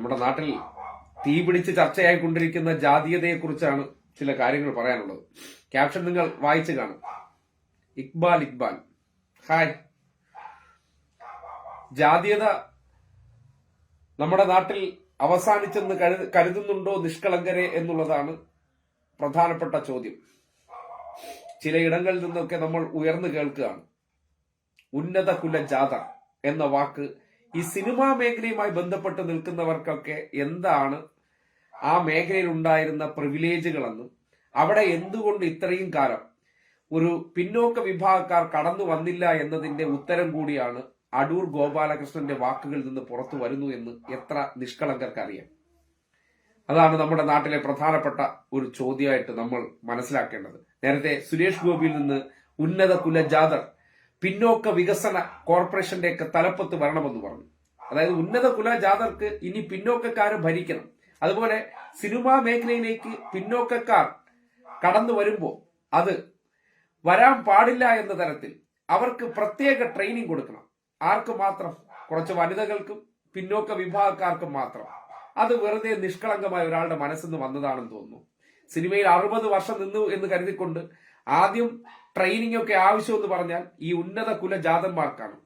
നമ്മുടെ നാട്ടിൽ തീപിടിച്ച് ചർച്ചയായിക്കൊണ്ടിരിക്കുന്ന ജാതീയതയെക്കുറിച്ചാണ് ചില കാര്യങ്ങൾ പറയാനുള്ളത്. ക്യാപ്ഷൻ നിങ്ങൾ വായിച്ചു കാണും. ഇക്ബാൽ ഹായ്. ജാതീയത നമ്മുടെ നാട്ടിൽ അവസാനിച്ചെന്ന് കരുതുന്നുണ്ടോ നിഷ്കളങ്കരെ എന്നുള്ളതാണ് പ്രധാനപ്പെട്ട ചോദ്യം. ചിലയിടങ്ങളിൽ നിന്നൊക്കെ നമ്മൾ ഉയർന്നു കേൾക്കുകയാണ്. ഉന്നത കുല ജാത എന്ന വാക്ക് ഈ സിനിമാ മേഖലയുമായി ബന്ധപ്പെട്ട് നിൽക്കുന്നവർക്കൊക്കെ എന്താണ് ആ മേഖലയിൽ ഉണ്ടായിരുന്ന പ്രിവിലേജുകളെന്നും അവിടെ എന്തുകൊണ്ട് ഇത്രയും കാലം ഒരു പിന്നോക്ക വിഭാഗക്കാർ കടന്നു വന്നില്ല എന്നതിന്റെ ഉത്തരം കൂടിയാണ് അടൂർ ഗോപാലകൃഷ്ണന്റെ വാക്കുകളിൽ നിന്ന് പുറത്തു വരുന്നു എന്ന് എത്ര നിഷ്കളങ്കർക്കറിയാം. അതാണ് നമ്മുടെ നാട്ടിലെ പ്രധാനപ്പെട്ട ഒരു ചോദ്യമായിട്ട് നമ്മൾ മനസ്സിലാക്കേണ്ടത്. നേരത്തെ സുരേഷ് ഗോപിയിൽ നിന്ന് ഉന്നത കുല ജാതർ പിന്നോക്ക വികസന കോർപ്പറേഷന്റെയൊക്കെ തലപ്പത്ത് വരണമെന്ന് പറഞ്ഞു. അതായത് ഉന്നത കുല ജാതർക്ക് ഇനി പിന്നോക്കക്കാരെ ഭരിക്കണം. അതുപോലെ സിനിമാ മേഖലയിലേക്ക് പിന്നോക്കക്കാർ കടന്നു വരുമ്പോൾ അത് വരാൻ പാടില്ല എന്ന തരത്തിൽ അവർക്ക് പ്രത്യേക ട്രെയിനിങ് കൊടുക്കണം. ആർക്ക് മാത്രം? കുറച്ച് വനിതകൾക്കും പിന്നോക്ക വിഭാഗക്കാർക്കും മാത്രം. അത് വെറുതെ നിഷ്കളങ്കമായ ഒരാളുടെ മനസ്സിന്ന് വന്നതാണെന്ന് തോന്നുന്നു. സിനിമയിൽ 60 വർഷം നിന്നു എന്ന് കരുതിക്കൊണ്ട് ആദ്യം ട്രെയിനിങ് ഒക്കെ ആവശ്യമെന്ന് പറഞ്ഞാൽ ഈ ഉന്നത കുല ജാതന്മാർക്കാണ്.